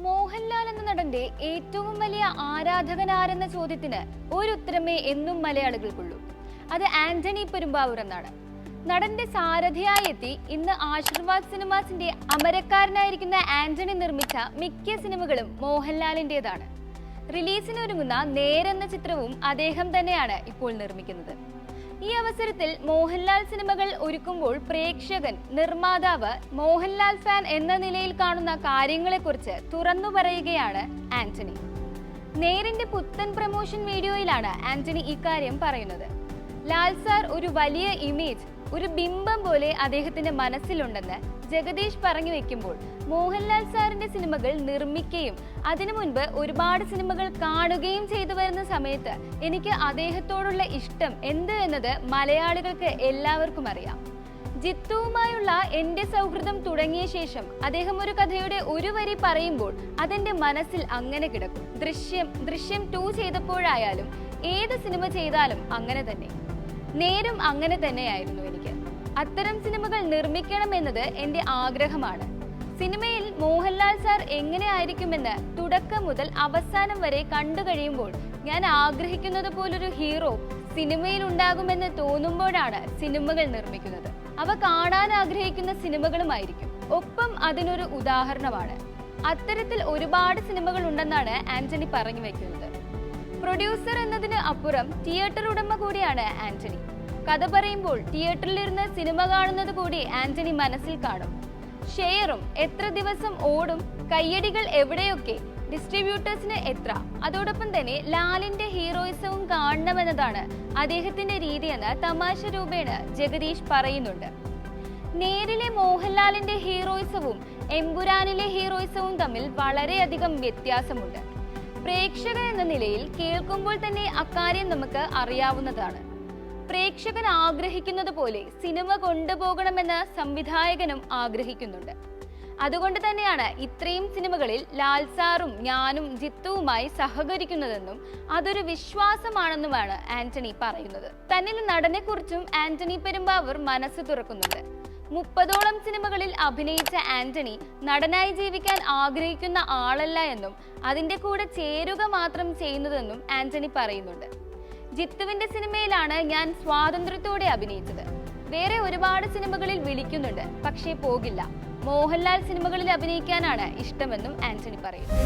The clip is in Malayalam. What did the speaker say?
മോഹൻലാൽ എന്ന നടന്റെ ഏറ്റവും വലിയ ആരാധകനാരെന്ന ചോദ്യത്തിന് ഒരു ഉത്തരമേ എന്നും മലയാളികൾക്കുള്ളൂ. അത് ആന്റണി പെരുമ്പാവൂർ എന്നാണ്. നടന്റെ സാരഥിയായി എത്തി ഇന്ന് ആശീർവാദ് സിനിമാസിന്റെ അമരക്കാരനായിരിക്കുന്ന ആന്റണി നിർമ്മിച്ച മിക്ക സിനിമകളും മോഹൻലാലിന്റേതാണ്. റിലീസിനൊരുങ്ങുന്ന നേരെന്ന ചിത്രവും അദ്ദേഹം തന്നെയാണ് ഇപ്പോൾ നിർമ്മിക്കുന്നത്. ഈ അവസരത്തിൽ മോഹൻലാൽ സിനിമകൾ ഒരുക്കുമ്പോൾ പ്രേക്ഷകൻ, നിർമ്മാതാവ്, മോഹൻലാൽ ഫാൻ എന്ന നിലയിൽ കാണുന്ന കാര്യങ്ങളെക്കുറിച്ച് തുറന്നു പറയുകയാണ് ആന്റണി. നേരിന്റെ പുത്തൻ പ്രമോഷൻ വീഡിയോയിലാണ് ആന്റണി ഇക്കാര്യം പറയുന്നത്. ലാൽ സാർ ഒരു വലിയ ഇമേജ്, ഒരു ബിംബം പോലെ അദ്ദേഹത്തിന്റെ മനസ്സിലുണ്ടെന്ന് ജഗദീഷ് പറഞ്ഞു വെക്കുമ്പോൾ മോഹൻലാൽ സാറിന്റെ സിനിമകൾ നിർമ്മിക്കുകയും അതിനു മുൻപ് ഒരുപാട് സിനിമകൾ കാണുകയും ചെയ്തു വരുന്ന സമയത്ത് എനിക്ക് അദ്ദേഹത്തോടുള്ള ഇഷ്ടം എന്ത് എന്നത് മലയാളികൾക്ക് എല്ലാവർക്കും അറിയാം. ജിത്തുവുമായുള്ള എന്റെ സൗഹൃദം തുടങ്ങിയ ശേഷം അദ്ദേഹം ഒരു കഥയുടെ ഒരു വരി പറയുമ്പോൾ അതെന്റെ മനസ്സിൽ അങ്ങനെ കിടക്കും. ദൃശ്യം 2 ചെയ്തപ്പോഴായാലും ഏത് സിനിമ ചെയ്താലും അങ്ങനെ തന്നെ. നേരും അങ്ങനെ തന്നെയായിരുന്നു എനിക്ക്. അത്തരം സിനിമകൾ നിർമ്മിക്കണമെന്നത് എന്റെ ആഗ്രഹമാണ്. സിനിമയിൽ മോഹൻലാൽ സാർ എങ്ങനെ ആയിരിക്കുമെന്ന് തുടക്കം മുതൽ അവസാനം വരെ കണ്ടു കഴിയുമ്പോൾ ഞാൻ ആഗ്രഹിക്കുന്നത് പോലൊരു ഹീറോ സിനിമയിൽ ഉണ്ടാകുമെന്ന് തോന്നുമ്പോഴാണ് സിനിമകൾ നിർമ്മിക്കുന്നത്. അവ കാണാൻ ആഗ്രഹിക്കുന്ന സിനിമകളുമായിരിക്കും. ഒപ്പം അതിനൊരു ഉദാഹരണമാണ്. അത്തരത്തിൽ ഒരുപാട് സിനിമകൾ ഉണ്ടെന്നാണ് ആന്റണി പറഞ്ഞു വെക്കുന്നത്. പ്രൊഡ്യൂസർ എന്നതിന് അപ്പുറം തിയേറ്റർ ഉടമ കൂടിയാണ് ആന്റണി. കഥ പറയുമ്പോൾ തിയേറ്ററിലിരുന്ന് സിനിമ കാണുന്നത് കൂടി ആന്റണി മനസ്സിൽ കാണും. ഷെയറും, എത്ര ദിവസം ഓടും, കയ്യടികൾ എവിടെയൊക്കെ, ഡിസ്ട്രിബ്യൂട്ടേഴ്സിന് എത്ര, അതോടൊപ്പം തന്നെ ലാലിന്റെ ഹീറോയിസവും കാണണമെന്നതാണ് അദ്ദേഹത്തിന്റെ രീതിയെന്ന് തമാശ രൂപേണ ജഗദീഷ് പറയുന്നുണ്ട്. നേരിലെ മോഹൻലാലിന്റെ ഹീറോയിസവും എമ്പുരാനിലെ ഹീറോയിസവും തമ്മിൽ വളരെയധികം വ്യത്യാസമുണ്ട്. പ്രേക്ഷകൻ എന്ന നിലയിൽ കേൾക്കുമ്പോൾ തന്നെ അക്കാര്യം നമുക്ക് അറിയാവുന്നതാണ്. പ്രേക്ഷകൻ ആഗ്രഹിക്കുന്നത് പോലെ സിനിമ കൊണ്ടുപോകണമെന്ന് സംവിധായകനും ആഗ്രഹിക്കുന്നുണ്ട്. അതുകൊണ്ട് തന്നെയാണ് ഇത്രയും സിനിമകളിൽ ലാൽ സാറും ഞാനും ജിത്തുവുമായി സഹകരിക്കുന്നതെന്നും അതൊരു വിശ്വാസമാണെന്നുമാണ് ആന്റണി പറയുന്നത്. തന്നിൽ നടനെ കുറിച്ചും ആന്റണി പെരുമ്പാവൂർ മനസ്സ് തുറക്കുന്നുണ്ട്. 30ഓളം സിനിമകളിൽ അഭിനയിച്ച ആന്റണി നടനായി ജീവിക്കാൻ ആഗ്രഹിക്കുന്ന ആളല്ല എന്നും അതിന്റെ കൂടെ ചേരുക മാത്രം ചെയ്യുന്നതെന്നും ആന്റണി പറയുന്നുണ്ട്. ജിത്തുവിന്റെ സിനിമയിലാണ് ഞാൻ സ്വാതന്ത്ര്യത്തോടെ അഭിനയിച്ചത്. വേറെ ഒരുപാട് സിനിമകളിൽ വിളിക്കുന്നുണ്ട്, പക്ഷേ പോകില്ല. മോഹൻലാൽ സിനിമകളിൽ അഭിനയിക്കാനാണ് ഇഷ്ടമെന്നും ആന്റണി പറയുന്നു.